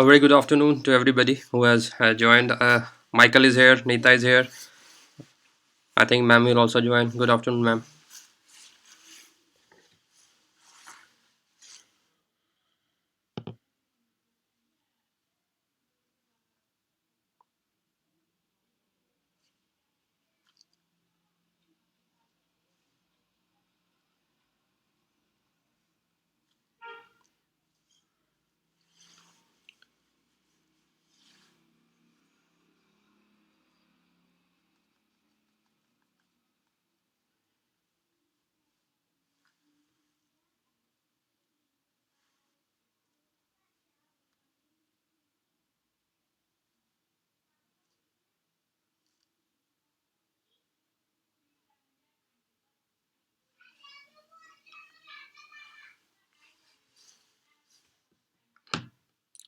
A very good afternoon to everybody who has joined. Michael is here, Neeta is here. I think ma'am will also join. Good afternoon, ma'am.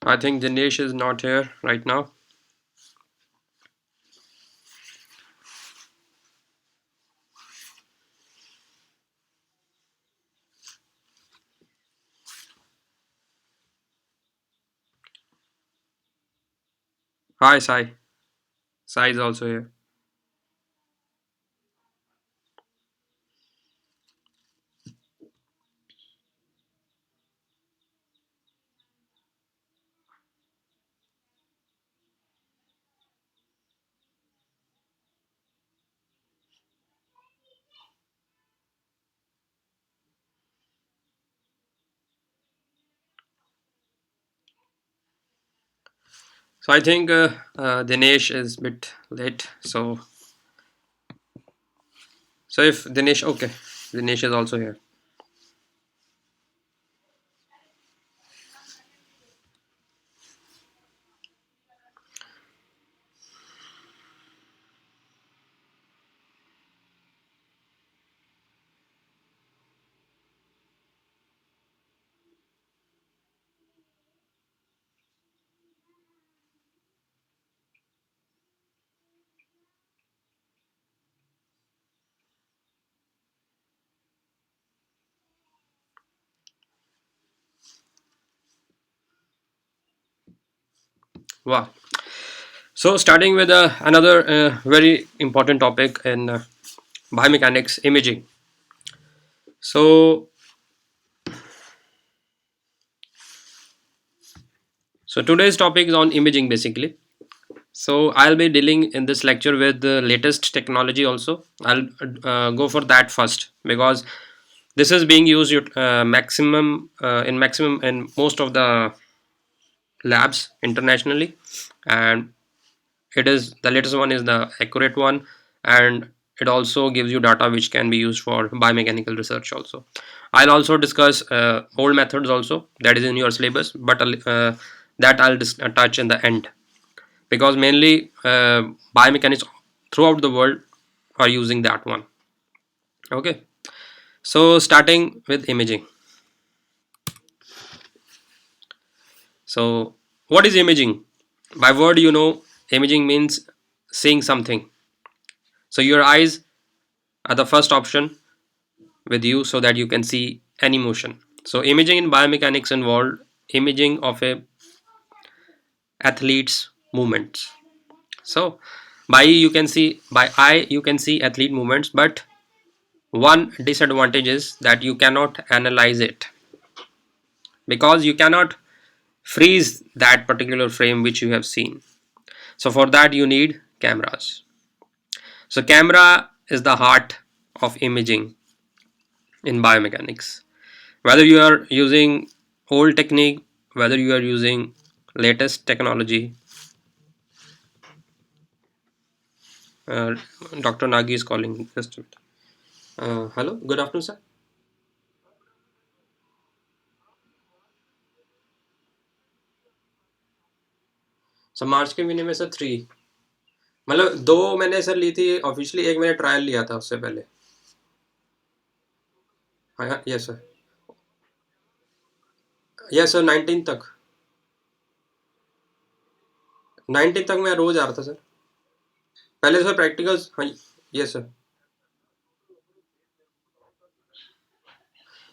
I think Dinesh is not here right now. Hi, Sai. Sai is also here. So I think Dinesh is a bit late. So if Dinesh, okay, Dinesh is also here. Wow. So starting with another very important topic in biomechanics, imaging. So so today's topic is on imaging basically. So I'll be dealing in this lecture with the latest technology also. I'll go for that first because this is being used maximum in most of the labs internationally, and it is the latest one is the accurate one, and it also gives you data which can be used for biomechanical research also. I'll also discuss old methods also that is in your syllabus, but that I'll touch in the end because mainly biomechanics throughout the world are using that one. Okay, so starting with imaging. So what is imaging? By word, imaging means seeing something. So your eyes are the first option with you so that you can see any motion. So imaging in biomechanics involved imaging of a athlete's movements. So by eye you can see athlete movements, but one disadvantage is that you cannot analyze it because you cannot freeze that particular frame which you have seen. So for that you need cameras. So camera is the heart of imaging in biomechanics. Whether you are using old technique, whether you are using latest technology, uh, Dr. Nagi is calling. Just a minute. Hello, good afternoon, sir. Sir March के महीने में sir 3 मतलब 2 मैंने sir ली थी officially, एक मैंने trial लिया था उससे पहले. हाँ यस सर. यस सर 19 तक. 19 तक मैं रोज आ रहा था सर. पहले सर प्रैक्टिकल्स. हाँ. Yes sir.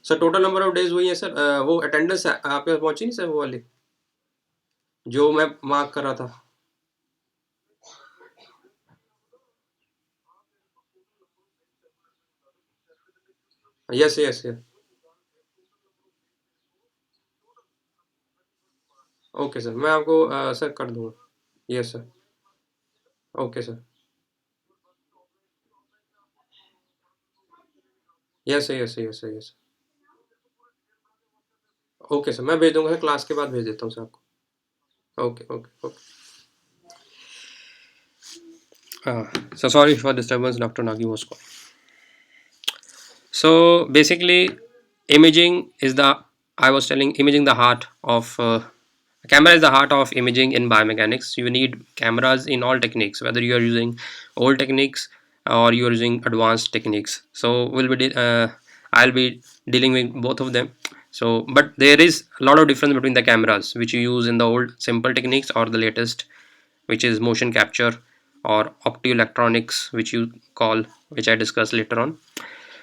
Sir total number of days वही है सर. वो अटेंडेंस आपके पास पहुंची नहीं सर वो वाली जो मैं मार्क कर रहा था। Yes yes yes. Okay sir, मैं आपको सर कर दूंगा। Yes sir. Okay sir. Yes sir yes sir yes sir yes. Okay sir, मैं भेज दूंगा सर, क्लास के बाद भेज देता हूँ सर आपको। Okay okay okay. So sorry for disturbance, Dr. Nagi was calling. So basically, imaging is the, I was telling, imaging the heart of camera is the heart of imaging in biomechanics. You need cameras in all techniques, whether you are using old techniques or you are using advanced techniques. So I'll be dealing with both of them. So but there is a lot of difference between the cameras which you use in the old simple techniques or the latest, which is motion capture or optoelectronics, which you call, which I discuss later on.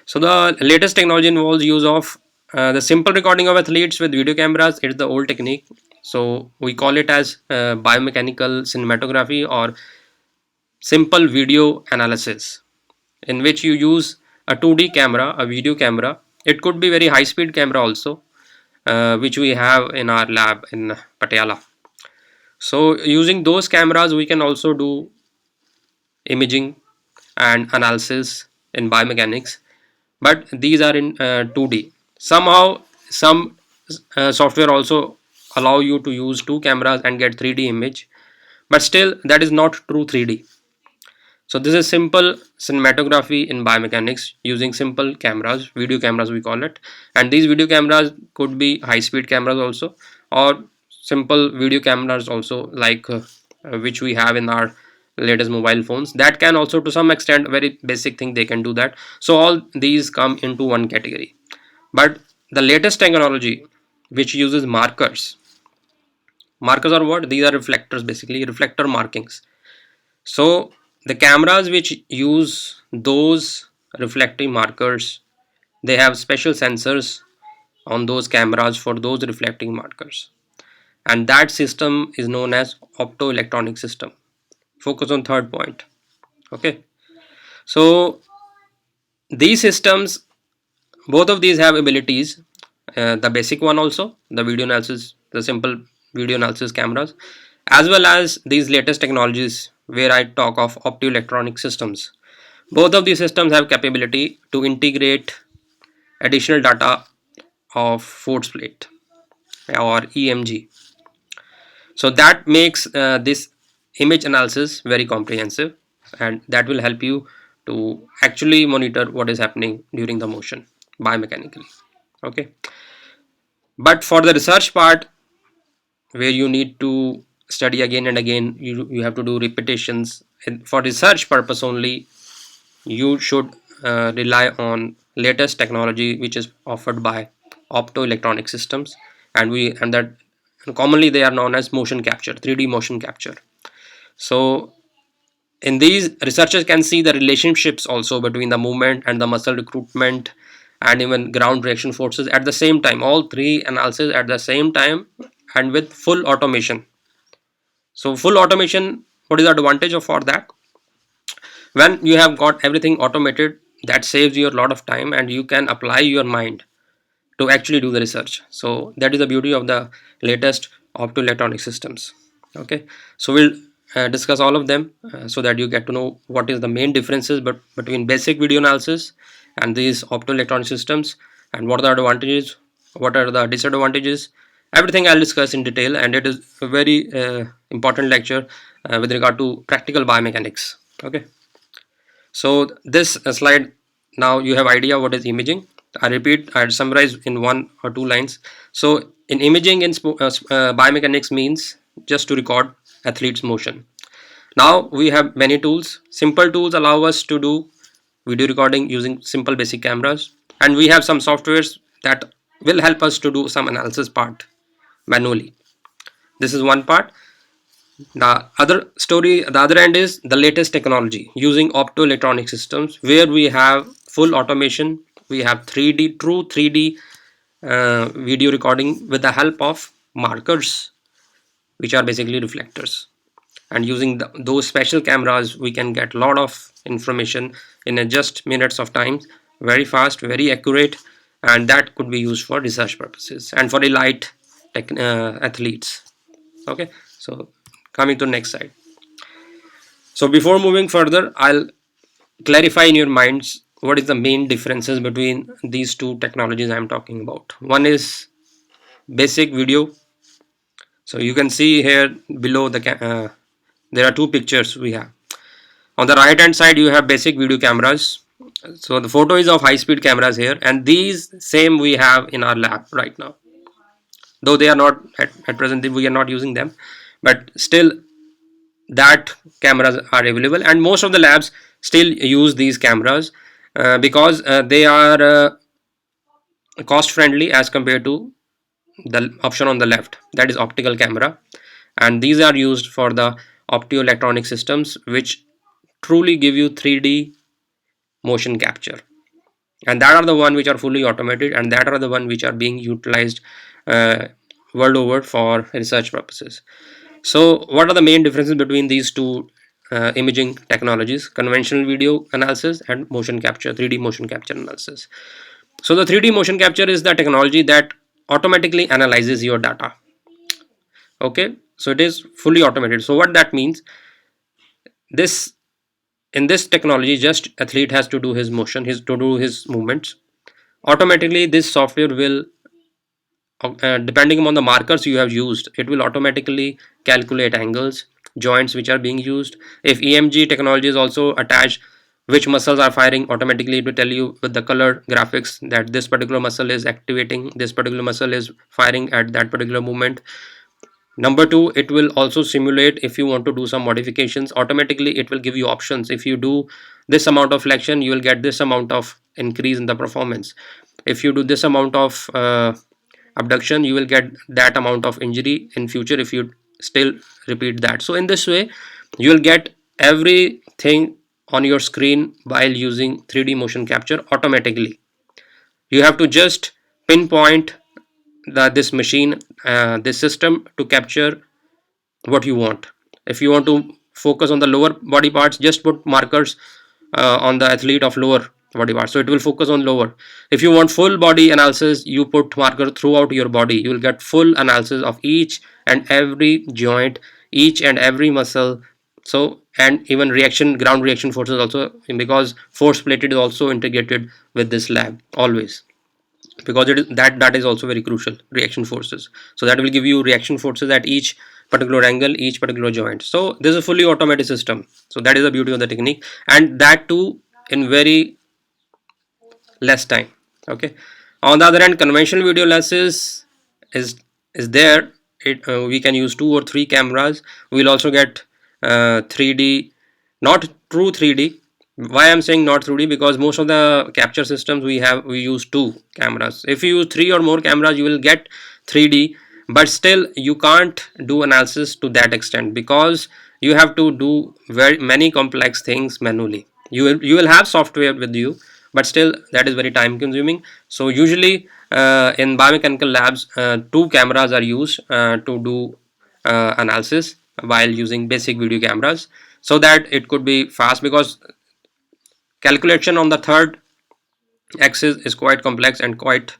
So the latest technology involves use of the simple recording of athletes with video cameras. It's the old technique. So we call it as biomechanical cinematography or simple video analysis, in which you use a 2D camera, a video camera. It could be very high speed camera also, which we have in our lab in Patiala. So using those cameras, we can also do imaging and analysis in biomechanics, but these are in 2D. Somehow some software also allow you to use two cameras and get 3D image, but still that is not true 3D. So this is simple cinematography in biomechanics using simple cameras, video cameras we call it. And these video cameras could be high speed cameras also, or simple video cameras also, like which we have in our latest mobile phones. That can also to some extent, very basic thing, they can do that. So all these come into one category. But the latest technology which uses markers, markers are what? These are reflectors, basically reflector markings. So the cameras which use those reflecting markers, they have special sensors on those cameras for those reflecting markers, and that system is known as optoelectronic system. Focus on third point. Okay, so these systems, both of these have abilities. The basic one also, the video analysis, the simple video analysis cameras, as well as these latest technologies where I talk of optoelectronic systems. Both of these systems have capability to integrate additional data of force plate or EMG. So that makes this image analysis very comprehensive, and that will help you to actually monitor what is happening during the motion biomechanically. Okay, but for the research part, where you need to study again and again, you have to do repetitions, and for research purpose only, you should rely on latest technology which is offered by optoelectronic systems, and that commonly they are known as motion capture, 3D motion capture. So in these, researchers can see the relationships also between the movement and the muscle recruitment and even ground reaction forces at the same time, all three analysis at the same time, and with full automation. So full automation, what is the advantage of for that? When you have got everything automated, that saves you a lot of time and you can apply your mind to actually do the research. So that is the beauty of the latest optoelectronic systems. Okay, so we'll discuss all of them so that you get to know what is the main differences but between basic video analysis and these optoelectronic systems, and what are the advantages, what are the disadvantages. Everything I'll discuss in detail, and it is a very important lecture with regard to practical biomechanics. Okay, so this slide, now you have idea what is imaging. I repeat, I summarize in one or two lines. So in imaging in biomechanics means just to record athlete's motion. Now we have many tools. Simple tools allow us to do video recording using simple basic cameras, and we have some softwares that will help us to do some analysis part manually. This is one part. The other end is the latest technology using optoelectronic systems, where we have full automation. We have 3D, true 3D video recording with the help of markers which are basically reflectors. And using those special cameras, we can get a lot of information in just minutes of time, very fast, very accurate, and that could be used for research purposes and for elite athletes. Okay, so coming to the next slide. So before moving further, I'll clarify in your minds what is the main differences between these two technologies I'm talking about. One is basic video. So you can see here below there are two pictures we have. On the right hand side, you have basic video cameras. So the photo is of high speed cameras here, and these same we have in our lab right now. Though they are not at present, we are not using them, but still that cameras are available, and most of the labs still use these cameras because they are cost friendly as compared to the option on the left, that is optical camera. And these are used for the optoelectronic systems, which truly give you 3D motion capture, and that are the one which are fully automated, and that are the one which are being utilized uh, world over for research purposes. So what are the main differences between these two imaging technologies: conventional video analysis and motion capture, 3D motion capture analysis? So the 3D motion capture is the technology that automatically analyzes your data. Okay, so it is fully automated. So what that means, this in this technology, just athlete has to do his motion, his to do his movements. Automatically this software will depending upon the markers you have used, it will automatically calculate angles, joints which are being used. If EMG technology is also attached, which muscles are firing, automatically it will tell you with the color graphics that this particular muscle is activating, this particular muscle is firing at that particular moment. Number two, it will also simulate. If you want to do some modifications, automatically it will give you options. If you do this amount of flexion, you will get this amount of increase in the performance. If you do this amount of abduction, you will get that amount of injury in future if you still repeat that. So in this way, you will get everything on your screen while using 3D motion capture automatically. You have to just pinpoint this machine, this system, to capture what you want. If you want to focus on the lower body parts, just put markers on the athlete of lower body parts, so it will focus on lower. If you want full body analysis, you put marker throughout your body, you will get full analysis of each and every joint, each and every muscle. So, and even reaction, ground reaction forces also, because force plated is also integrated with this lab always, because it is that is also very crucial, reaction forces. So that will give you reaction forces at each particular angle, each particular joint. So this is a fully automated system. So that is the beauty of the technique, and that too in very less time. Okay, on the other hand, conventional video analysis is there. We can use two or three cameras. We'll also get 3D, not true 3D. Why I'm saying not 3D? Because most of the capture systems we use two cameras. If you use three or more cameras, you will get 3D, but still you can't do analysis to that extent, because you have to do very many complex things manually. You will have software with you, but still that is very time consuming. So usually in biomechanical labs, two cameras are used to do analysis while using basic video cameras, so that it could be fast, because calculation on the third axis is quite complex and quite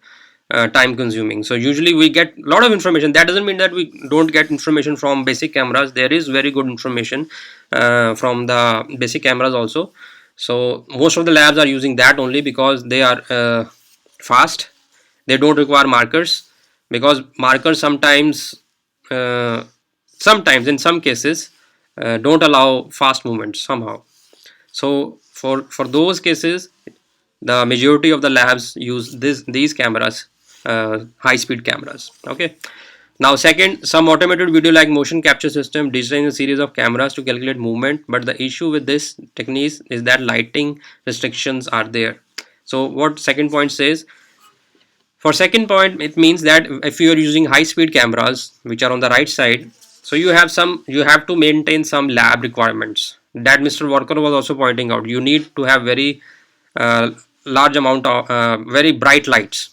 time consuming. So usually we get a lot of information. That doesn't mean that we don't get information from basic cameras. There is very good information from the basic cameras also. So most of the labs are using that only because they are fast. They don't require markers, because markers uh, sometimes in some cases don't allow fast movements somehow. So for those cases, the majority of the labs use these cameras, high speed cameras. Okay, now second, some automated video like motion capture system design a series of cameras to calculate movement, but the issue with this technique is that lighting restrictions are there. So what second point says, for second point, it means that if you are using high speed cameras which are on the right side, so you have to maintain some lab requirements that Mr. Walker was also pointing out. You need to have very uh, large amount of very bright lights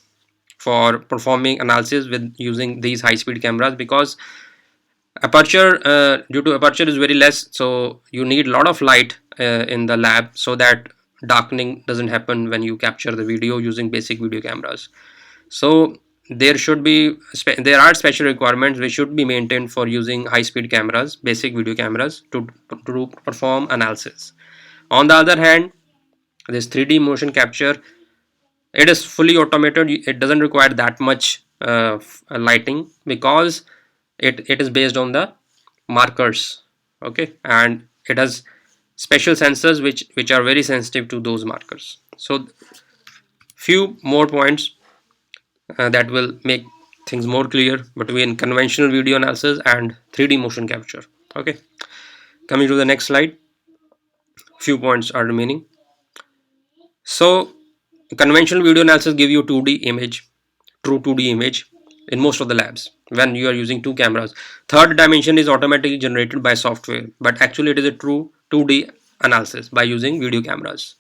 for performing analysis with using these high speed cameras, because Aperture, due to aperture is very less, so you need a lot of light in the lab, so that darkening doesn't happen when you capture the video using basic video cameras. So there should be there are special requirements which should be maintained for using high speed cameras, basic video cameras, to perform analysis. On the other hand, this 3D motion capture, it is fully automated. It doesn't require that much lighting, because it is based on the markers. Okay, and it has special sensors which are very sensitive to those markers. So few more points that will make things more clear between conventional video analysis and 3D motion capture. Okay, coming to the next slide, few points are remaining. So conventional video analysis give you 2D image, true 2D image in most of the labs when you are using two cameras. Third dimension is automatically generated by software, but actually it is a true 2D analysis by using video cameras,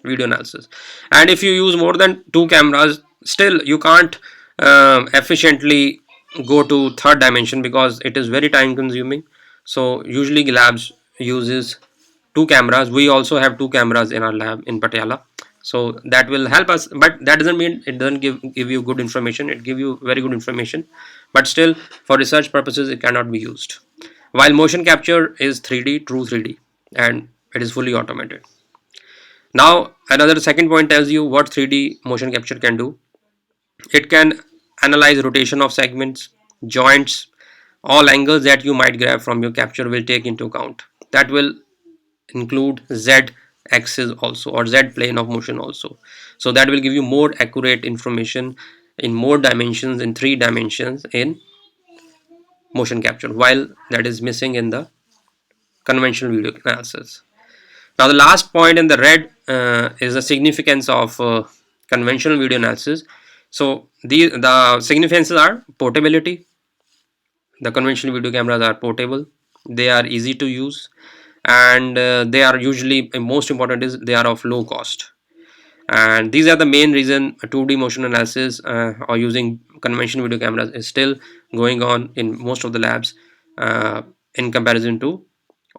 video analysis. And if you use more than two cameras, still you can't efficiently go to third dimension, because it is very time consuming. So usually labs uses two cameras. We also have two cameras in our lab in Patiala, so that will help us, but that doesn't mean it doesn't give you good information. It give you very good information, but still for research purposes it cannot be used. While motion capture is 3D, true 3D, and it is fully automated. Now another second point tells you what 3D motion capture can do. It can analyze rotation of segments, joints, all angles that you might grab from your capture will take into account. That will include Z axis also, or Z plane of motion also. So that will give you more accurate information in more dimensions, in 3 dimensions in motion capture, while that is missing in the conventional video analysis. Now the last point in the red is the significance of conventional video analysis. So the significances are portability. The conventional video cameras are portable, they are easy to use, and they are usually, most important is, they are of low cost. And these are the main reason 2D motion analysis or using conventional video cameras is still going on in most of the labs in comparison to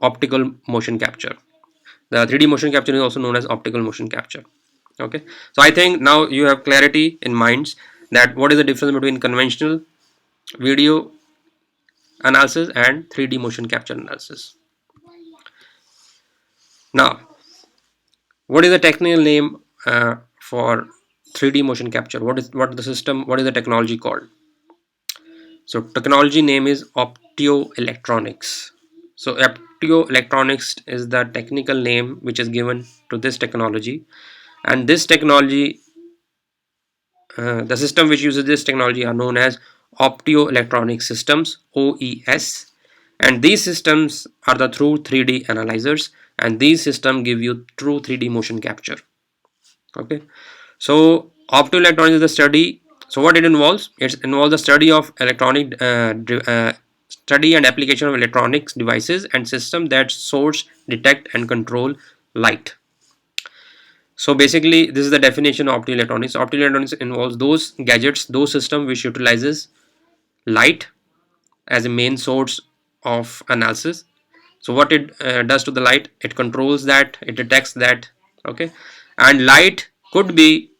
optical motion capture. The 3D motion capture is also known as optical motion capture. Okay, so I think now you have clarity in minds that what is the difference between conventional video analysis and 3D motion capture analysis. Now, what is the technical name for 3D motion capture? What the system? What is the technology called? So technology name is Optoelectronics. So Optoelectronics is the technical name which is given to this technology, and this technology, the system which uses this technology are known as Optoelectronic systems, OES, and these systems are the true 3D analyzers, and these systems give you true 3D motion capture. Okay, so optoelectronics is the study. So what it involves? It involves the study of study and application of electronics devices and systems that source, detect, and control light. So basically, this is the definition of optoelectronics. Optoelectronics involves those gadgets, those systems which utilizes light as a main source of analysis. So what it does to the light, it controls that, it detects that. Okay, and light could be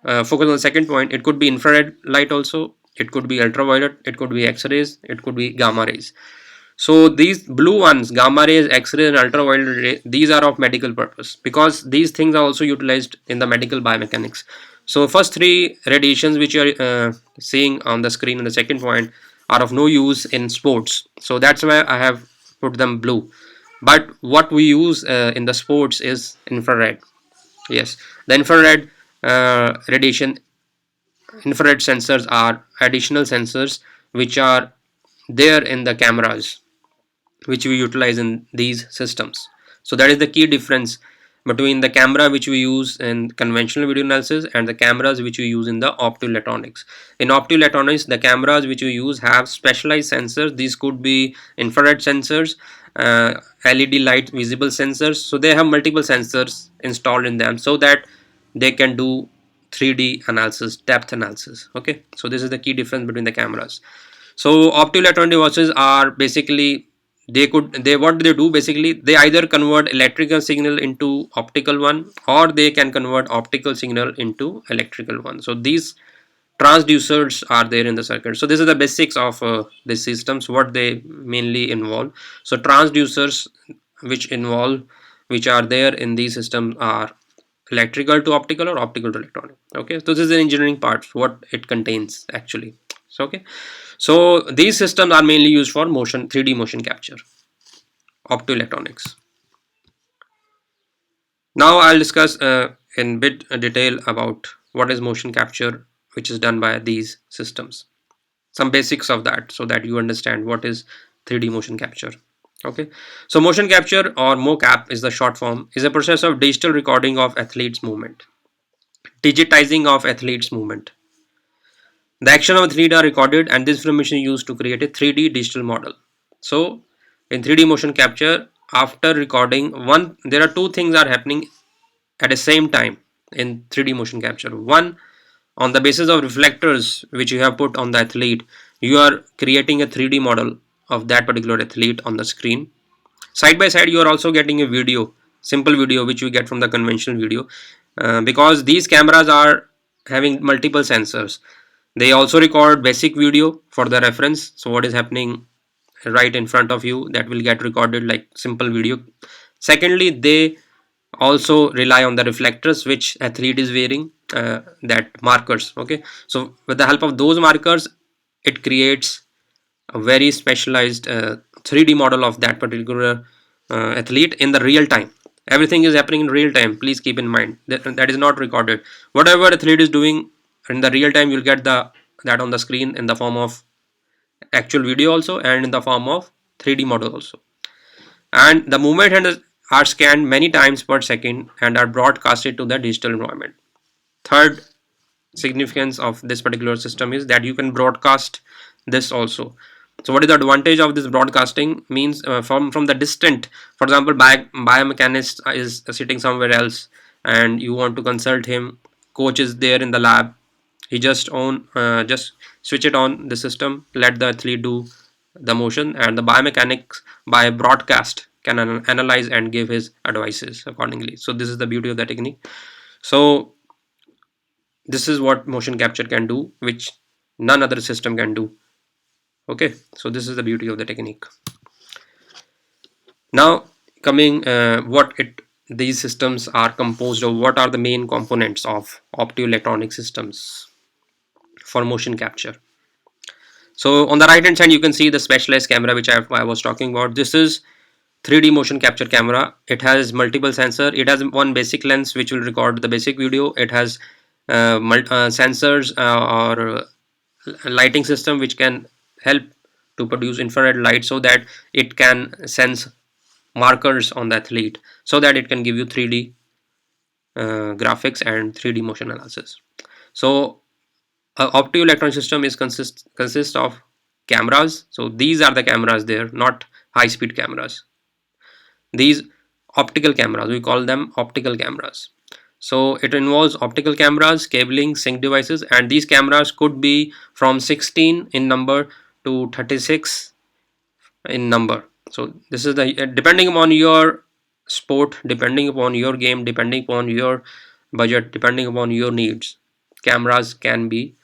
focus on the second point, it could be infrared light also, it could be ultraviolet, it could be x-rays, it could be gamma rays. So these blue ones, gamma rays, x-rays, and ultraviolet ray, these are of medical purpose, because these things are also utilized in the medical biomechanics. So first three radiations which you are seeing on the screen in the second point are of no use in sports, so that's why I have put them blue. But what we use in the sports is infrared. Yes, the infrared radiation, infrared sensors are additional sensors which are there in the cameras which we utilize in these systems. So that is the key difference between the camera which we use in conventional video analysis and the cameras which we use in the optoelectronics. In optoelectronics, the cameras which we use have specialized sensors. These could be infrared sensors, LED light visible sensors. So they have multiple sensors installed in them so that they can do 3D analysis, depth analysis. Okay, so this is the key difference between the cameras. So optoelectronic devices are basically, they what they do basically, they either convert electrical signal into optical one, or they can convert optical signal into electrical one. So these transducers are there in the circuit. So this is the basics of the systems, what they mainly involve. So transducers which involve, which are there in these systems, are electrical to optical or optical to electronic. Okay, so this is the engineering part, what it contains actually. So okay, so these systems are mainly used for motion, 3D motion capture, optoelectronics. Now I'll discuss in bit detail about what is motion capture, which is done by these systems, some basics of that, so that you understand what is 3D motion capture. Okay, so motion capture, or mocap is the short form, is a process of digital recording of athletes movement, digitizing of athletes movement. The action of 3D are recorded, and this information is used to create a 3D digital model. So in 3D motion capture, after recording one, there are two things are happening at the same time in 3D motion capture. One, on the basis of reflectors which you have put on the athlete, you are creating a 3D model of that particular athlete on the screen. Side by side, you are also getting a video, simple video, which you get from the conventional video, because these cameras are having multiple sensors. They also record basic video for the reference. So what is happening right in front of you, that will get recorded like simple video. Secondly, they also rely on the reflectors which athlete is wearing, that markers. Okay, so with the help of those markers, it creates a very specialized 3D model of that particular athlete in the real time. Everything is happening in real time, please keep in mind that that is not recorded. Whatever athlete is doing in the real time, you'll get the that on the screen in the form of actual video also, and in the form of 3D model also. And the movement are scanned many times per second and are broadcasted to the digital environment. Third significance of this particular system is that you can broadcast this also. So what is the advantage of this broadcasting? Means from the distant, for example, biomechanics is sitting somewhere else and you want to consult him, coach is there in the lab, he just switch it on the system, let the athlete do the motion, and the biomechanics by broadcast can analyze and give his advices accordingly. So this is the beauty of the technique. So this is what motion capture can do, which none other system can do. Okay, so this is the beauty of the technique. Now coming what it these systems are composed of, what are the main components of optoelectronic systems for motion capture. So on the right hand side, you can see the specialized camera which I was talking about. This is 3D motion capture camera. It has multiple sensor. It has one basic lens which will record the basic video. It has sensors or lighting system which can help to produce infrared light, so that it can sense markers on the athlete, so that it can give you 3D graphics and 3D motion analysis. So optoelectronic system is consist of cameras. So these are the cameras there, not high speed cameras. These optical cameras, we call them optical cameras. So it involves optical cameras, cabling, sync devices, and these cameras could be from 16 in number to 36 in number. So this is the depending upon your sport, depending upon your game, depending upon your budget, depending upon your needs, cameras can be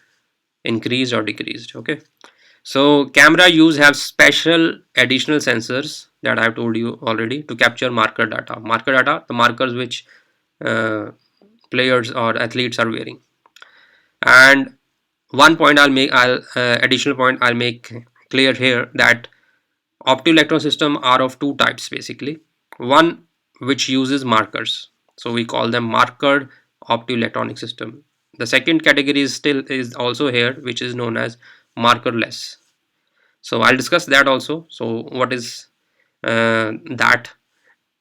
increased or decreased. Okay, so camera use have special additional sensors that I have told you already to capture marker data. Marker data, the markers which uh, players or athletes are wearing. And one point I'll additional point I'll make clear here, that optoelectron system are of two types basically. One which uses markers, so we call them markered optoelectronic system. The second category is also here, which is known as markerless. So I'll discuss that also. So what is that,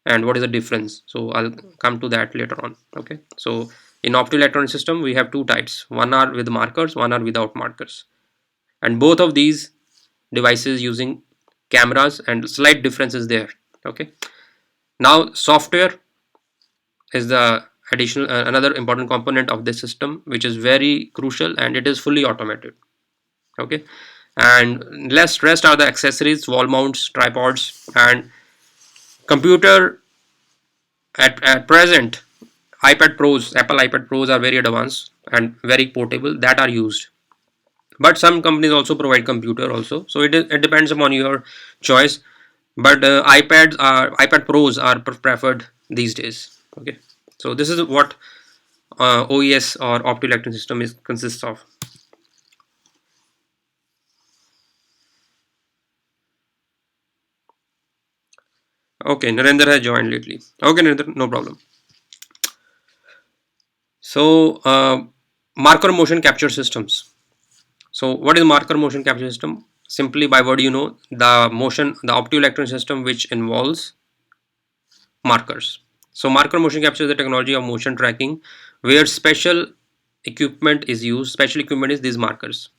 and what is the difference? So I'll come to that later on. Okay, so in optoelectronic system we have two types, one are with markers, one are without markers, and both of these devices using cameras, and slight difference is there. Okay, now software is the additional another important component of this system, which is very crucial, and it is fully automated. Okay, and less rest are the accessories, wall mounts, tripods, and computer. At present, iPad Pros, Apple iPad Pros are very advanced and very portable that are used. But some companies also provide computer also, so it depends upon your choice. But iPad Pros are preferred these days. Okay, so this is what OES or optoelectronic system is consists of. Okay, Narendra has joined lately. Okay, Narendra, no problem. So marker motion capture systems. So what is marker motion capture system? Simply by what you know, the optoelectronic system which involves markers. So marker motion capture is the technology of motion tracking where special equipment is used. Special equipment is these markers.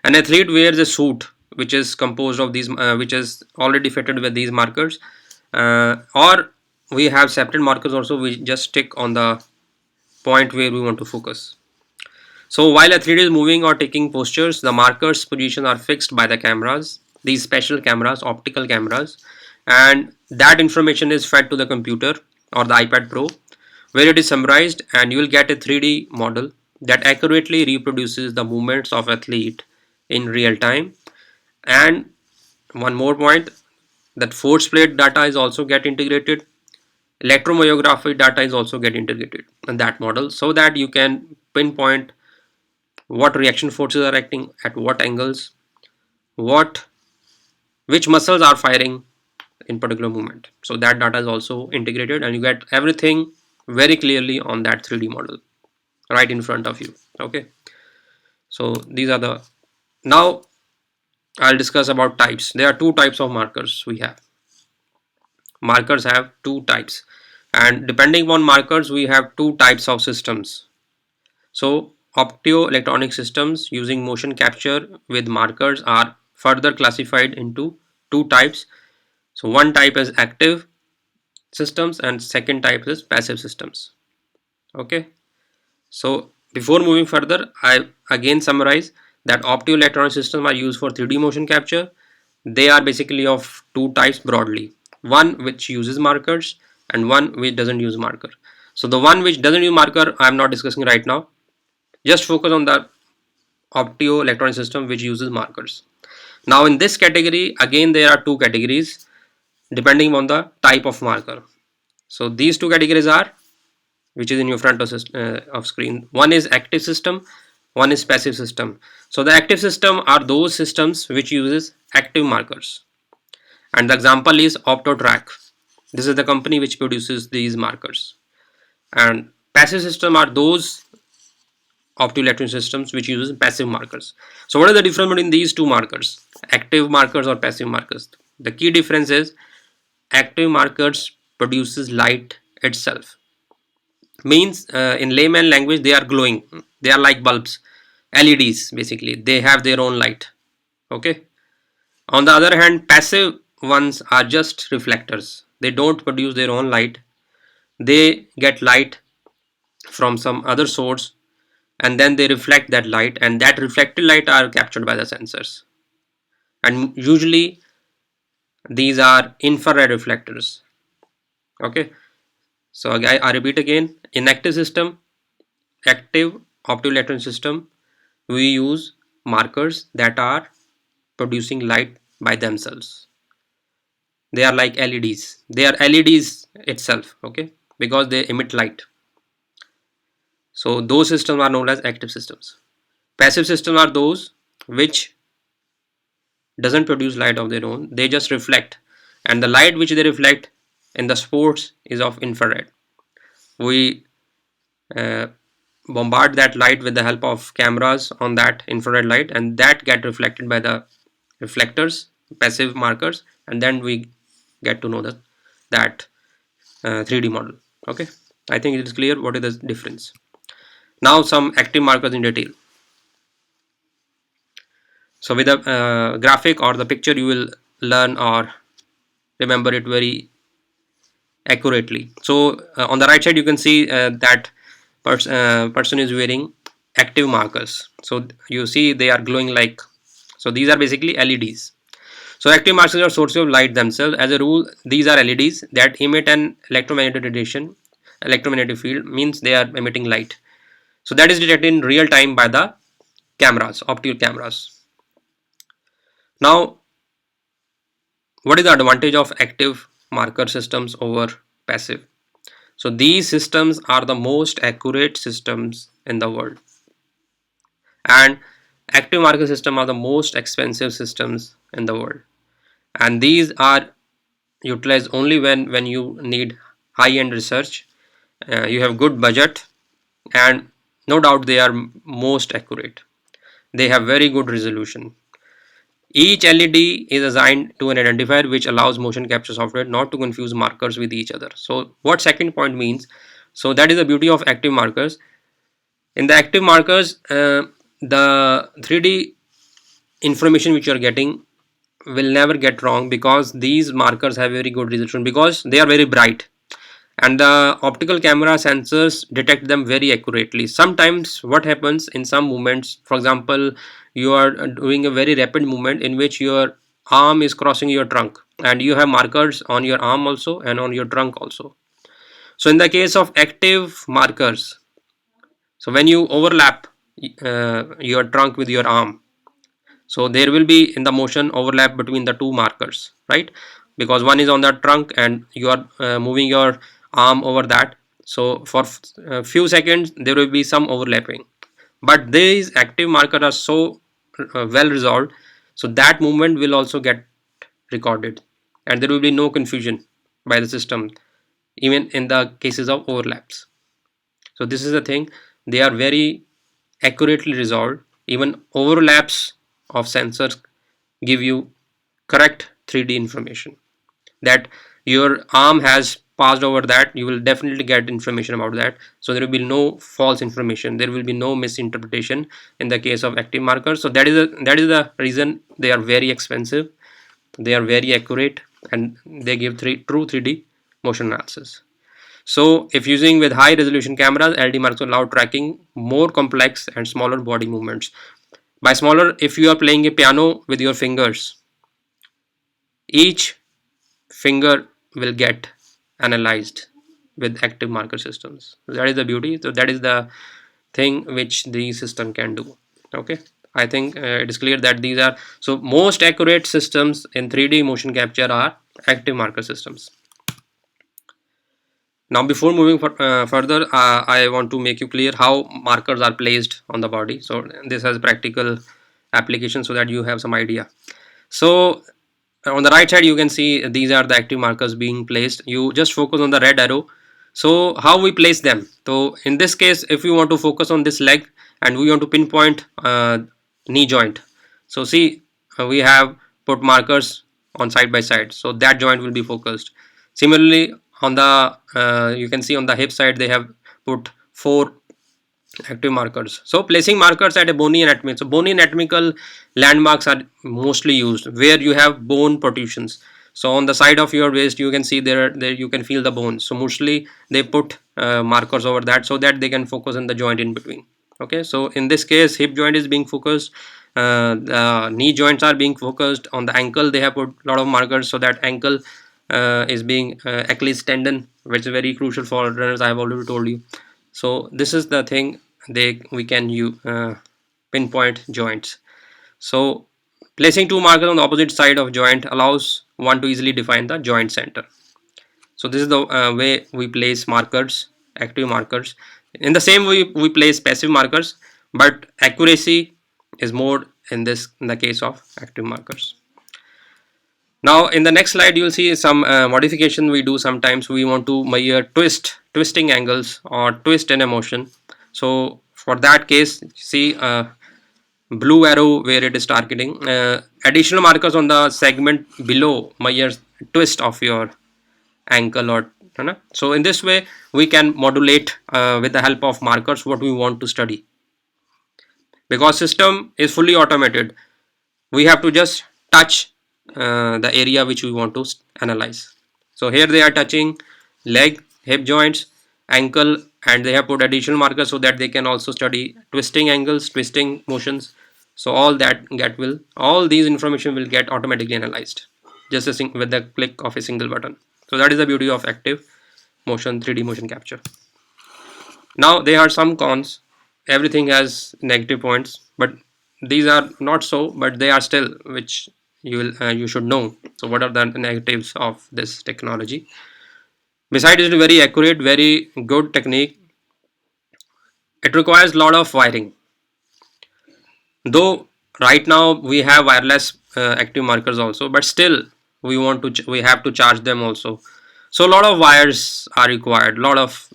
An athlete wears a suit which is composed of these, which is already fitted with these markers, or we have separate markers also. We just stick on the point where we want to focus. So while athlete is moving or taking postures, the markers position are fixed by the cameras, these special cameras, optical cameras, and that information is fed to the computer or the iPad Pro, where it is summarized, and you will get a 3D model that accurately reproduces the movements of athlete in real time. And one more point, that force plate data is also get integrated. Electromyography data is also get integrated in that model, so that you can pinpoint what reaction forces are acting at what angles, what which muscles are firing in particular movement. So that data is also integrated, and you get everything very clearly on that 3D model right in front of you. Okay, so these are the, now I'll discuss about types. There are two types of markers we have. Markers have two types, and depending on markers we have two types of systems. So optoelectronic systems using motion capture with markers are further classified into two types. So one type is active systems and second type is passive systems. Okay, so before moving further, I again summarize that optoelectronic systems are used for 3D motion capture. They are basically of two types broadly, one which uses markers and one which doesn't use marker. So the one which doesn't use marker I am not discussing right now. Just focus on the optoelectronic system which uses markers. Now in this category, again there are two categories depending on the type of marker. So these two categories are, which is in your front of screen. One is active system, one is passive system. So the active system are those systems which uses active markers, and the example is Optotrack. This is the company which produces these markers. And passive system are those optoelectronic systems which uses passive markers. So what is the difference between these two markers, active markers or passive markers? The key difference is active markers produces light itself. Means in layman language they are glowing, they are like bulbs, LEDs basically, they have their own light. Okay, on the other hand passive ones are just reflectors, they don't produce their own light, they get light from some other source and then they reflect that light, and that reflected light are captured by the sensors, and usually these are infrared reflectors. Okay, so I repeat again, in active system, active optoelectronic system, we use markers that are producing light by themselves. They are like LEDs, they are LEDs itself. Okay, because they emit light. So those systems are known as active systems. Passive systems are those which doesn't produce light of their own, they just reflect, and the light which they reflect in the sports is of infrared. We uh, bombard that light with the help of cameras on that infrared light, and that get reflected by the reflectors, passive markers, and then we get to know that 3D model. Okay, I think it is clear what is the difference. Now some active markers in detail. So with the graphic or the picture you will learn or remember it very accurately. So on the right side you can see that person is wearing active markers. So you see they are glowing like So these are basically LEDs. So active markers are sources of light themselves. As a rule, these are LEDs that emit an electromagnetic radiation. Electromagnetic field means they are emitting light. So that is detected in real time by the cameras, optical cameras. Now, what is the advantage of active marker systems over passive? So these systems are the most accurate systems in the world, and active marker systems are the most expensive systems in the world, and these are utilized only when you need high end research, you have good budget, and no doubt they are most accurate. They have very good resolution. Each LED is assigned to an identifier which allows motion capture software not to confuse markers with each other. So what second point means, so that is the beauty of active markers. In the active markers, the 3D information which you are getting will never get wrong, because these markers have very good resolution because they are very bright, and the optical camera sensors detect them very accurately. Sometimes what happens in some movements, for example, you are doing a very rapid movement in which your arm is crossing your trunk, and you have markers on your arm also and on your trunk also. So in the case of active markers, so when you overlap your trunk with your arm, so there will be in the motion overlap between the two markers, right? Because one is on the trunk and you are moving your arm over that, so for a few seconds there will be some overlapping, but these active markers are so well resolved, so that movement will also get recorded, and there will be no confusion by the system even in the cases of overlaps. So this is the thing, they are very accurately resolved. Even overlaps of sensors give you correct 3D information, that your arm has passed over that, you will definitely get information about that. So there will be no false information, there will be no misinterpretation in the case of active markers. So that is the reason they are very expensive, they are very accurate, and they give true 3D motion analysis. So if using with high resolution cameras, LD markers allow tracking more complex and smaller body movements. By smaller, if you are playing a piano with your fingers, each finger will get analyzed with active marker systems. So that is the beauty. So that is the thing which the system can do. Okay, I think it is clear that these are, so most accurate systems in 3D motion capture are active marker systems. Now before moving further, I want to make you clear how markers are placed on the body. So this has practical application so that you have some idea. So on the right side you can see these are the active markers being placed. You just focus on the red arrow. So how we place them, so in this case if we want to focus on this leg and we want to pinpoint knee joint, so see we have put markers on side by side, so that joint will be focused. Similarly on the you can see on the hip side they have put 4 active markers. So placing markers at a bony anatomy, so bony anatomical landmarks are mostly used where you have bone protrusions. So on the side of your waist you can see there you can feel the bones, so mostly they put markers over that so that they can focus on the joint in between. Okay, so in this case hip joint is being focused, the knee joints are being focused. On the ankle they have put a lot of markers, so that ankle is being Achilles tendon, which is very crucial for runners, I have already told you. So this is the thing, we can pinpoint joints. So placing 2 markers on the opposite side of joint allows one to easily define the joint center. So this is the way we place markers, active markers. In the same way we place passive markers, but accuracy is more in the case of active markers. Now in the next slide you will see some modification we do. Sometimes we want to measure twisting angles or twist in a motion. So for that case, see blue arrow where it is targeting, additional markers on the segment below measures twist of your ankle or so in this way we can modulate with the help of markers what we want to study. Because system is fully automated, we have to just touch the area which we want to analyze. So here they are touching leg, hip joints, ankle, and they have put additional markers so that they can also study twisting angles, twisting motions. So all these information will get automatically analyzed just with the click of a single button. So that is the beauty of active motion 3D motion capture. Now there are some cons. Everything has negative points, but these are not so, but they are still, which you should know. So what are the negatives of this technology? Besides it is very accurate, very good technique, it requires a lot of wiring. Though right now we have wireless active markers also, but still we have to charge them also. So a lot of wires are required, a lot of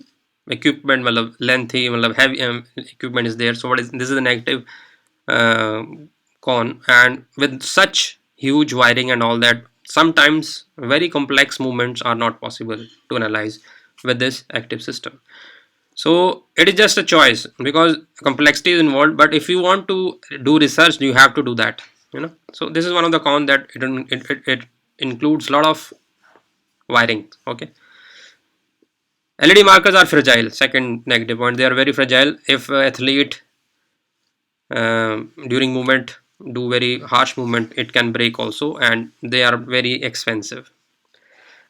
equipment, matlab, lengthy, matlab, heavy equipment is there. So what is this is the negative uh, con, and with such huge wiring and all that, sometimes very complex movements are not possible to analyze with this active system. So it is just a choice because complexity is involved, but if you want to do research you have to do that, so this is one of the cons, that it includes a lot of wiring. Okay, LED markers are fragile. Second negative point, they are very fragile. If athlete during movement do very harsh movement, it can break also, and they are very expensive.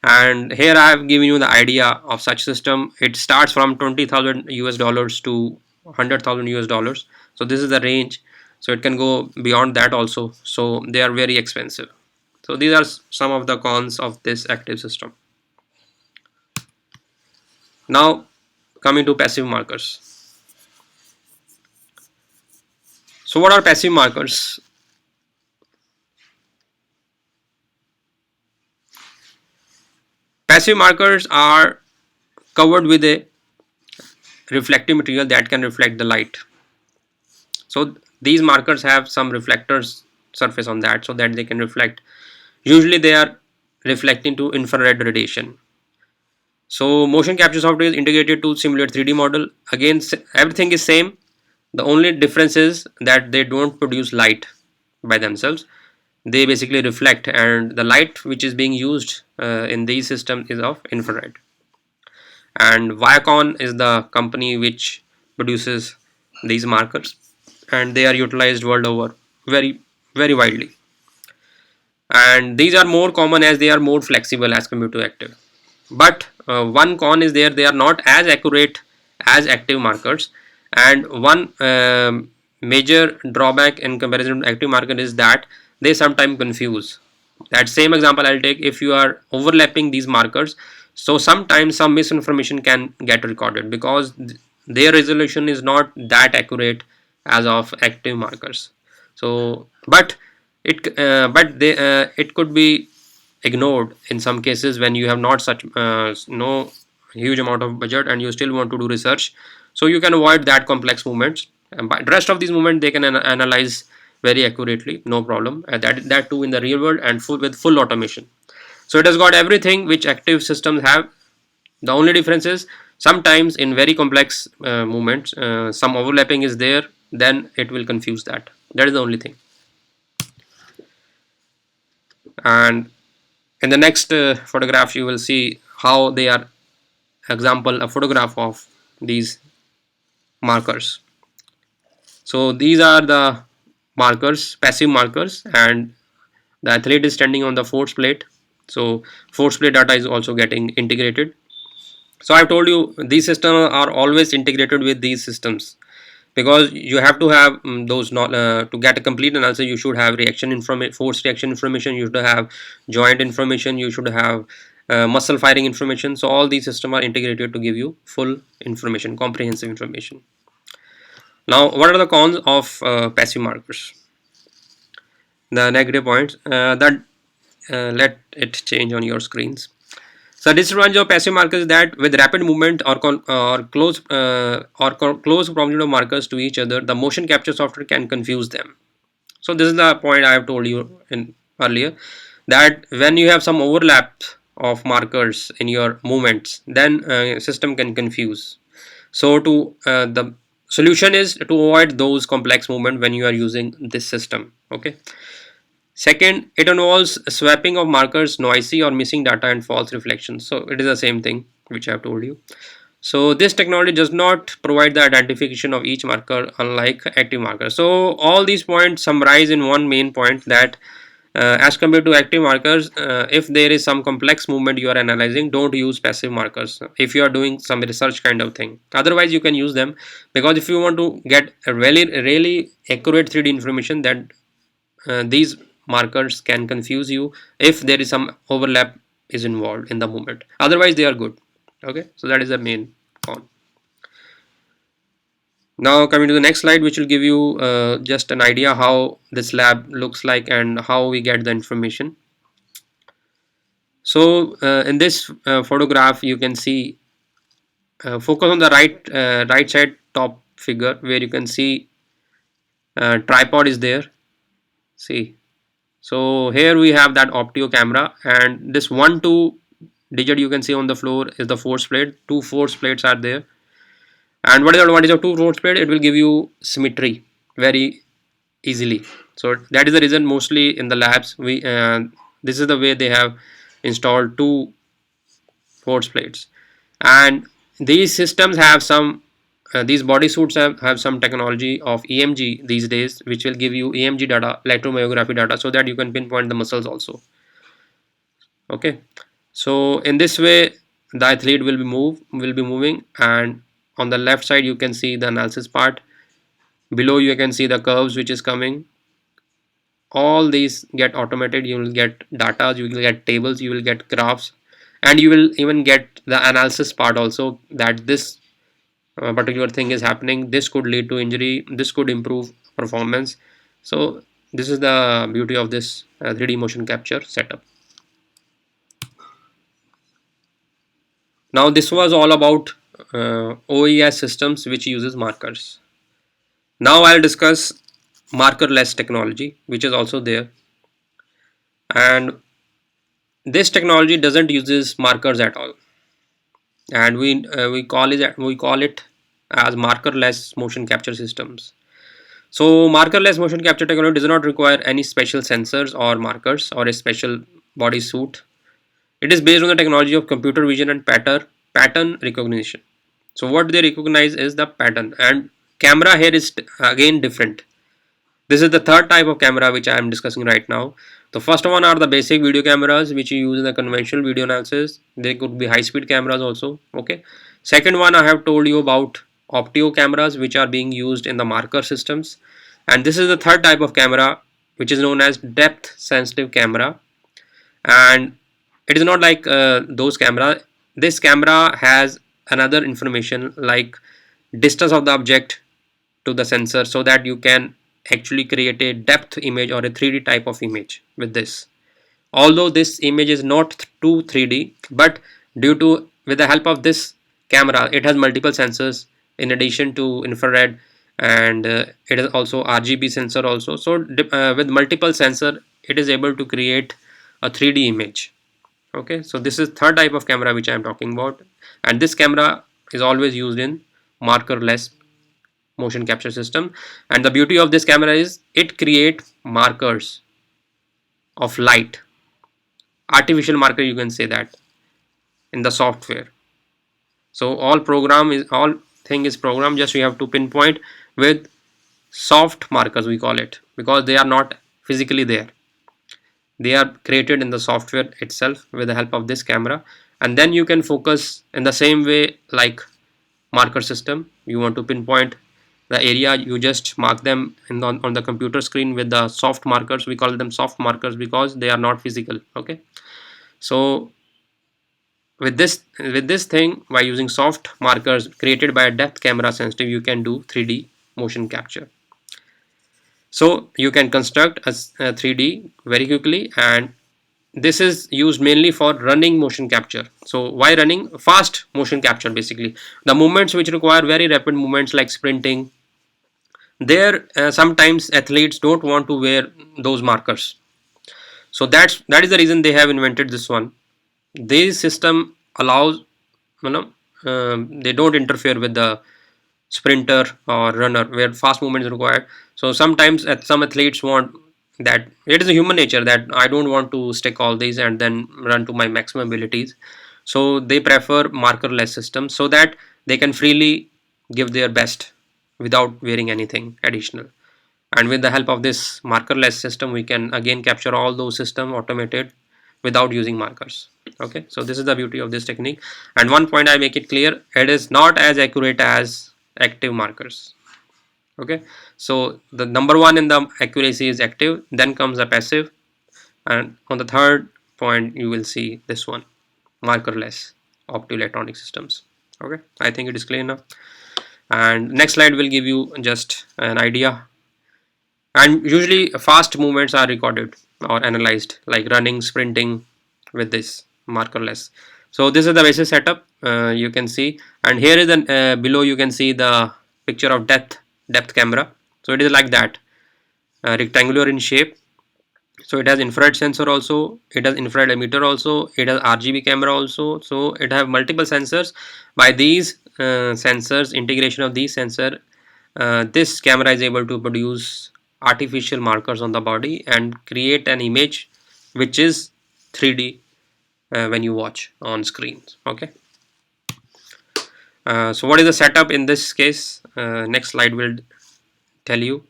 And here I have given you the idea of such system. It starts from 20,000 US dollars to 100,000 US dollars. So this is the range. So it can go beyond that also. So they are very expensive. So these are some of the cons of this active system. Now coming to passive markers. So what are passive markers? Passive markers are covered with a reflective material that can reflect the light. So these markers have some reflectors surface on that so that they can reflect. Usually they are reflecting to infrared radiation. So motion capture software is integrated to simulate 3D model. Again, everything is same. The only difference is that they don't produce light by themselves. They basically reflect, and the light which is being used in these systems is of infrared. And Viacom is the company which produces these markers, and they are utilized world over very widely. And these are more common as they are more flexible as compared to active. But one con is there, they are not as accurate as active markers. And one major drawback in comparison to active marker is that they sometimes confuse. That same example I'll take, if you are overlapping these markers, so sometimes some misinformation can get recorded because their resolution is not that accurate as of active markers. So it could be ignored in some cases when you have not such no huge amount of budget and you still want to do research. So you can avoid that complex movements, and by the rest of these movements they can analyze very accurately, no problem. That too in the real world and with full automation. So it has got everything which active systems have. The only difference is sometimes in very complex movements some overlapping is there, then it will confuse that. That is the only thing. And in the next photograph you will see how they are example a photograph of these markers. So these are the markers, passive markers, and the athlete is standing on the force plate. So force plate data is also getting integrated. So I've told you these systems are always integrated with these systems because you have to have those not to get a complete analysis. You should have reaction information, force reaction information, you should have joint information, you should have muscle firing information. So all these systems are integrated to give you full information, comprehensive information. Now what are the cons of passive markers? The negative points that let it change on your screens. So disadvantage of passive markers is that with rapid movement or close proximity of markers to each other, the motion capture software can confuse them. So this is the point I have told you in earlier, that when you have some overlap of markers in your movements, then system can confuse. So to the solution is to avoid those complex movement when you are using this system. Okay. Second, it involves swapping of markers, noisy or missing data, and false reflections. So it is the same thing which I have told you. So this technology does not provide the identification of each marker, unlike active markers. So all these points summarize in one main point, that as compared to active markers, if there is some complex movement you are analyzing, don't use passive markers if you are doing some research kind of thing. Otherwise you can use them, because if you want to get a really accurate 3D information, that these markers can confuse you if there is some overlap is involved in the movement. Otherwise they are good. Okay, so that is the main con. Now coming to the next slide, which will give you just an idea how this lab looks like and how we get the information. So in this photograph you can see, focus on the right side top figure, where you can see tripod is there. See, so here we have that Optio camera, and this 1 2 digit you can see on the floor is the force plate. Two force plates are there. And what is the advantage of two force plate? It will give you symmetry very easily. So that is the reason mostly in the labs we this is the way they have installed two force plates. And these systems have some these bodysuits have some technology of EMG these days, which will give you EMG data, electromyography data, so that you can pinpoint the muscles also. Okay, so in this way the athlete will be moving, and on the left side you can see the analysis part. Below you can see the curves which is coming. All these get automated. You will get data, you will get tables, you will get graphs, and you will even get the analysis part also, that this particular thing is happening, this could lead to injury, this could improve performance. So this is the beauty of this 3D motion capture setup. Now this was all about OES systems which uses markers. Now I'll discuss markerless technology, which is also there. And this technology doesn't uses markers at all, and we call it as markerless motion capture systems. So markerless motion capture technology does not require any special sensors or markers or a special body suit. It is based on the technology of computer vision and pattern recognition. So what they recognize is the pattern, and camera here is again different. This is the third type of camera which I am discussing right now. The first one are the basic video cameras which you use in the conventional video analysis. They could be high speed cameras also. Okay. Second one I have told you about optio cameras which are being used in the marker systems. And this is the third type of camera which is known as depth sensitive camera. And it is not like those camera. This camera has another information like distance of the object to the sensor, so that you can actually create a depth image or a 3D type of image with this. Although this image is not too 3D, but due to with the help of this camera, it has multiple sensors in addition to infrared, and it is also RGB sensor also. So with multiple sensor, it is able to create a 3D image. Okay, so this is third type of camera which I am talking about, and this camera is always used in markerless motion capture system. And the beauty of this camera is it creates markers of light, artificial marker you can say that, in the software. So all thing is programmed, just you have to pinpoint with soft markers we call it, because they are not physically there, they are created in the software itself with the help of this camera. And then you can focus in the same way like marker system. You want to pinpoint the area, you just mark them on the computer screen with the soft markers. We call them soft markers because they are not physical. Okay, so with this thing, by using soft markers created by a depth camera sensitive, you can do 3D motion capture. So you can construct a 3D very quickly, and this is used mainly for running motion capture. So why running? Fast motion capture, basically the movements which require very rapid movements like sprinting. There sometimes athletes don't want to wear those markers, so that is the reason they have invented this one. This system allows, you know, they don't interfere with the sprinter or runner where fast movement is required. So sometimes some athletes want that, it is a human nature that I don't want to stick all these and then run to my maximum abilities, so they prefer markerless system, so that they can freely give their best without wearing anything additional. And with the help of this markerless system, we can again capture all those system automated without using markers. Okay, so this is the beauty of this technique. And one point I make it clear, it is not as accurate as active markers. Okay, so the number one in the accuracy is active, then comes the passive, and on the third point you will see this one, markerless optoelectronic systems. Okay, I think it is clear now. And next slide will give you just an idea. And usually fast movements are recorded or analyzed, like running, sprinting, with this markerless. So this is the basic setup, you can see. And here is an below you can see the picture of depth camera. So it is like that, rectangular in shape. So it has infrared sensor also, it has infrared emitter also, it has RGB camera also. So it have multiple sensors. By these sensors, integration of these sensor, this camera is able to produce artificial markers on the body and create an image which is 3D when you watch on screens. Okay, so what is the setup in this case? Next slide will tell you.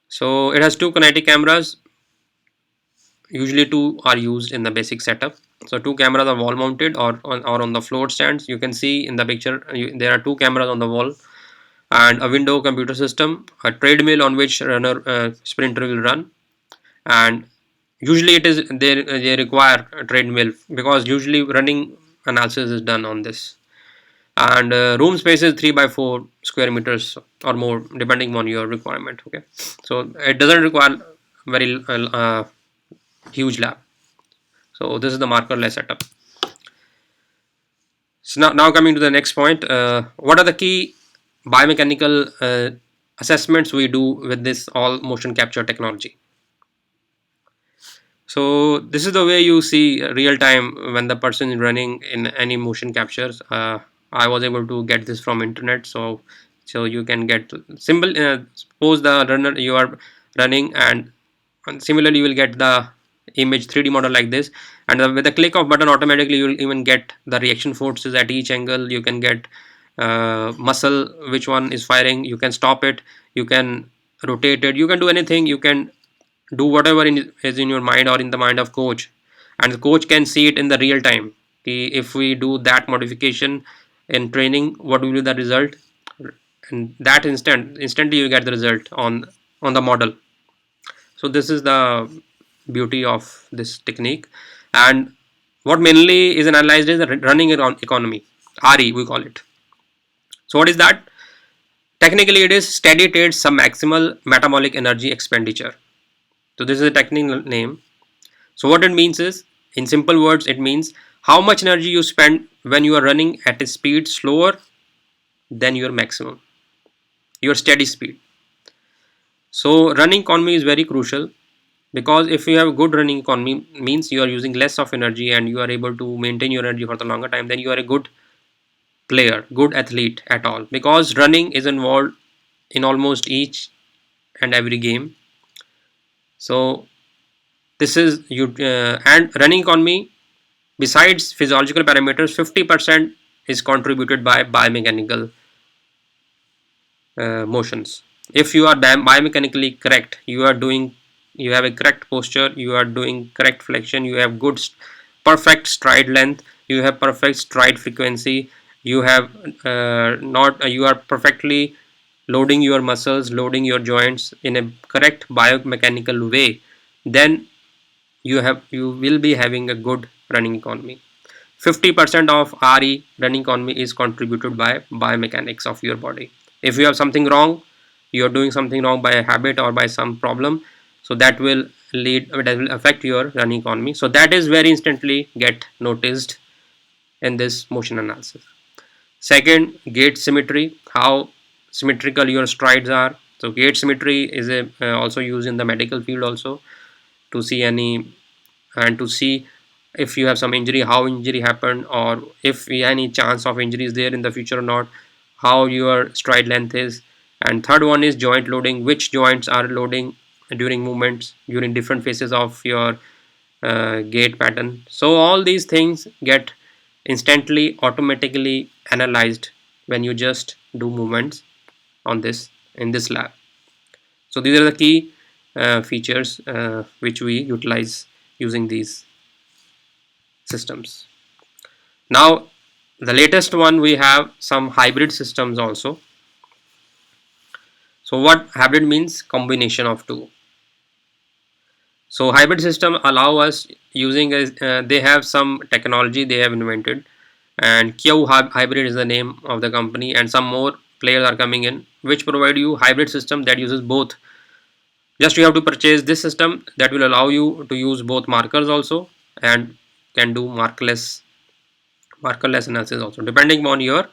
So it has two kinetic cameras. Usually two are used in the basic setup. So two cameras are wall mounted or on the floor stands. You can see in the picture there are two cameras on the wall, and a window computer system, a treadmill on which runner sprinter will run. And usually it is they require a treadmill because usually running analysis is done on this. And room space is 3 by 4 square meters or more depending on your requirement. Okay, so it doesn't require very huge lab. So this is the markerless setup. So now coming to the next point, what are the key biomechanical assessments we do with this all motion capture technology? So this is the way you see real time when the person is running in any motion captures. I was able to get this from internet, so you can get simple. Suppose the runner you are running, and similarly you will get the image 3D model like this, and with the click of button automatically you will even get the reaction forces at each angle. You can get muscle which one is firing. You can stop it. You can rotate it. You can do anything. You can do whatever is in your mind or in the mind of coach, and the coach can see it in the real time. If we do that modification in training, what will be the result, and that instantly you get the result on the model. So this is the beauty of this technique. And what mainly is analyzed is the running economy, RE we call it. So what is that? Technically it is steady state sub maximal metabolic energy expenditure. So this is a technical name. So what it means is, in simple words, it means how much energy you spend when you are running at a speed slower than your maximum, your steady speed. So running economy is very crucial, because if you have good running economy means you are using less of energy and you are able to maintain your energy for the longer time, then you are a good player, good athlete at all, because running is involved in almost each and every game. So this is you and running economy, besides physiological parameters, 50% is contributed by biomechanical motions. If you are biomechanically correct, you have a correct posture, you are doing correct flexion, you have good perfect stride length, you have perfect stride frequency, you have not you are perfectly loading your muscles, loading your joints in a correct biomechanical way, then you will be having a good running economy. 50% of RE running economy is contributed by biomechanics of your body. If you have something wrong, you are doing something wrong by a habit or by some problem, so that will affect your running economy. So that is very instantly get noticed in this motion analysis. Second, gait symmetry, how symmetrical your strides are. So gait symmetry is also used in the medical field also, to see any and to see if you have some injury, how injury happened, or if any chance of injury is there in the future or not, how your stride length is. And third one is joint loading, which joints are loading during movements, during different phases of your gait pattern. So all these things get instantly automatically analyzed when you just do movements on this in this lab. So these are the key features which we utilize using these systems. Now the latest one, we have some hybrid systems also. So what hybrid means? Combination of two. So hybrid system allow us using they have some technology they have invented, and Q Hybrid is the name of the company, and some more players are coming in which provide you hybrid system that uses both. Just you have to purchase this system that will allow you to use both markers also, and can do markerless analysis also, depending on your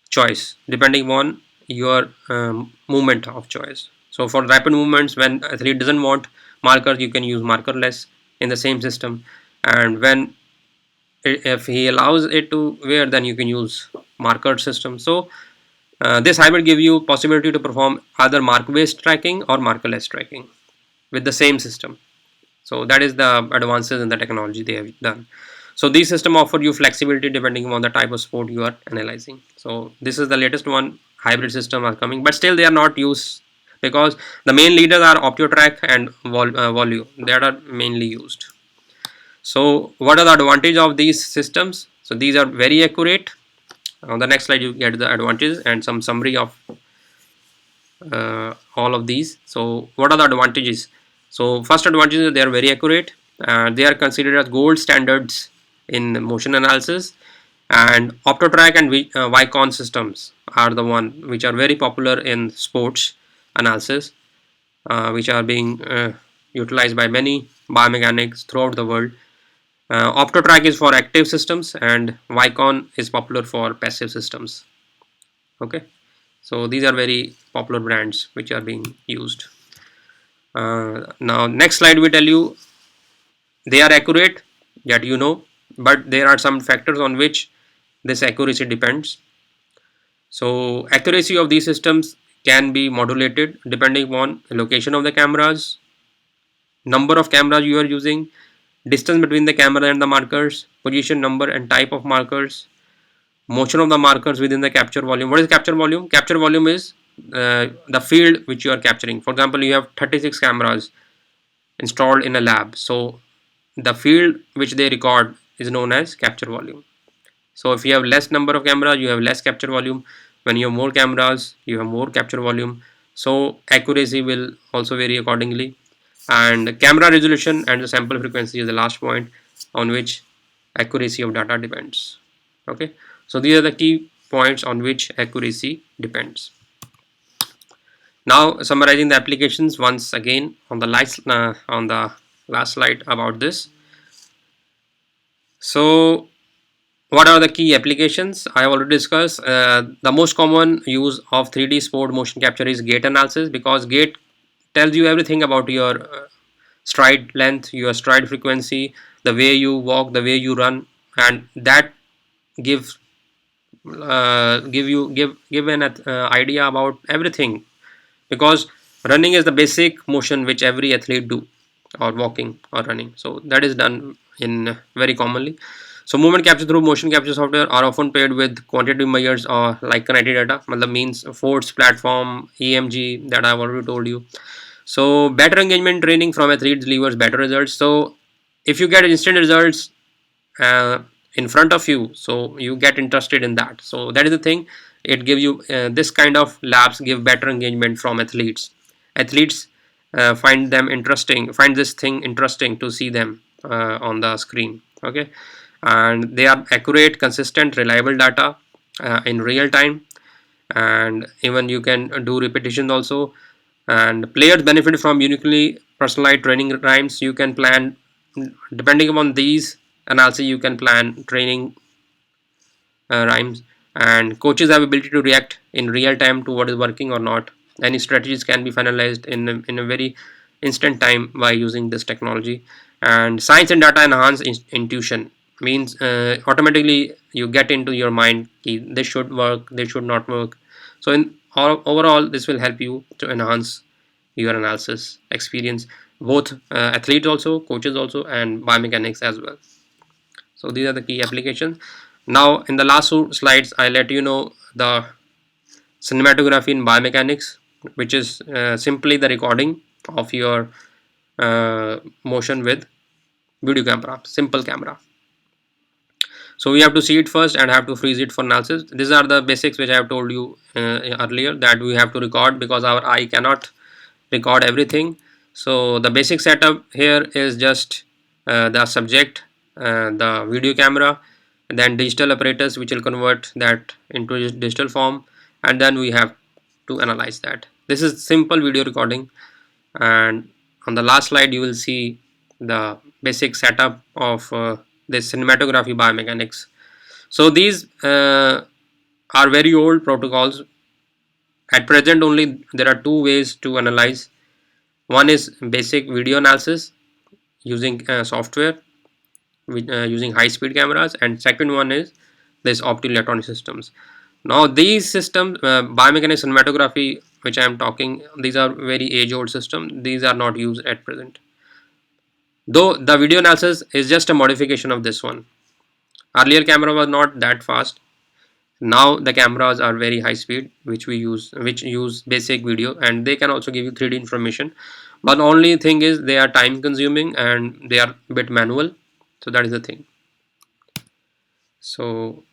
choice, depending on your movement of choice. So for rapid movements, when athlete doesn't want markers, you can use markerless in the same system, and when if he allows it to wear, then you can use marker system. So this hybrid give you possibility to perform either mark based tracking or markerless tracking with the same system. So that is the advances in the technology they have done. So these system offer you flexibility depending on the type of sport you are analyzing. So this is the latest one. Hybrid system are coming, but still they are not used because the main leaders are Optiotrack and Volue that are mainly used. So what are the advantage of these systems? So these are very accurate. On the next slide you get the advantages and some summary of all of these. So what are the advantages? So first advantage is they are very accurate. They are considered as gold standards in motion analysis, and Optotrack and Vicon systems are the one which are very popular in sports analysis, which are being utilized by many biomechanics throughout the world. Optotrack is for active systems and Vicon is popular for passive systems. Okay, so these are very popular brands which are being used. Now next slide we tell you they are accurate, that you know, but there are some factors on which this accuracy depends. So accuracy of these systems can be modulated depending on the location of the cameras, number of cameras you are using, distance between the camera and the markers, position, number and type of markers, motion of the markers within the capture volume. What is capture volume? Capture volume is the field which you are capturing. For example, you have 36 cameras installed in a lab, so the field which they record is known as capture volume. So if you have less number of cameras, you have less capture volume. When you have more cameras, you have more capture volume. So accuracy will also vary accordingly. And camera resolution and the sample frequency is the last point on which accuracy of data depends. Okay, so these are the key points on which accuracy depends. Now summarizing the applications once again on the last slide about this. So what are the key applications? I have already discussed. The most common use of 3D sport motion capture is gait analysis, because gait tells you everything about your stride length, your stride frequency, the way you walk, the way you run, and that gives give an idea about everything, because running is the basic motion which every athlete do, or walking or running. So that is done in very commonly. So movement capture through motion capture software are often paired with quantitative measures or like kinetic data, means force, platform, EMG that I've already told you. So better engagement training from athletes delivers better results. So if you get instant results uh, in front of you, so you get interested in that. So that is the thing, it gives you this kind of labs give better engagement from athletes find this thing interesting to see them on the screen. Okay, and they are accurate, consistent, reliable data in real time, and even you can do repetitions also. And players benefit from uniquely personalized training times. You can plan depending upon these analysis, you can plan training rhymes, and coaches have ability to react in real time to what is working or not. Any strategies can be finalized in a very instant time by using this technology. And science and data enhance intuition, means automatically you get into your mind, this should work, this should not work. So in overall this will help you to enhance your analysis experience, both athletes also, coaches also, and biomechanics as well. So these are the key applications. Now in the last two slides I let you know the cinematography in biomechanics, which is simply the recording of your motion with video camera, simple camera. So we have to see it first and have to freeze it for analysis. These are the basics which I have told you earlier, that we have to record because our eye cannot record everything. So the basic setup here is just the subject, the video camera, then digital apparatus which will convert that into digital form, and then we have to analyze that. This is simple video recording, and on the last slide you will see the basic setup of this cinematography biomechanics. So these are very old protocols. At present only there are two ways to analyze. One is basic video analysis using software with, using high speed cameras, and second one is this optoelectronic systems. Now these systems, biomechanics cinematography which I am talking, these are very age old systems. These are not used at present, though the video analysis is just a modification of this one. Earlier camera was not that fast. Now the cameras are very high speed, which use basic video, and they can also give you 3D information, but the only thing is they are time consuming and they are a bit manual. So that is the thing. So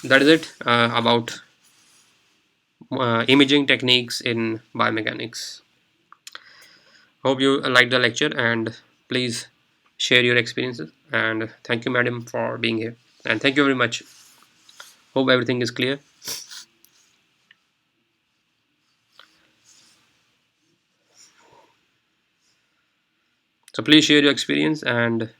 that is it about imaging techniques in biomechanics. Hope you liked the lecture, and please share your experiences, and thank you madam for being here, and thank you very much. Hope everything is clear. So please share your experience, and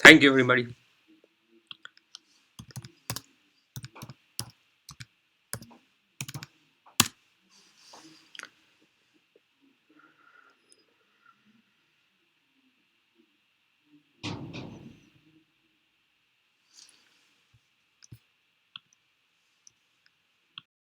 thank you everybody.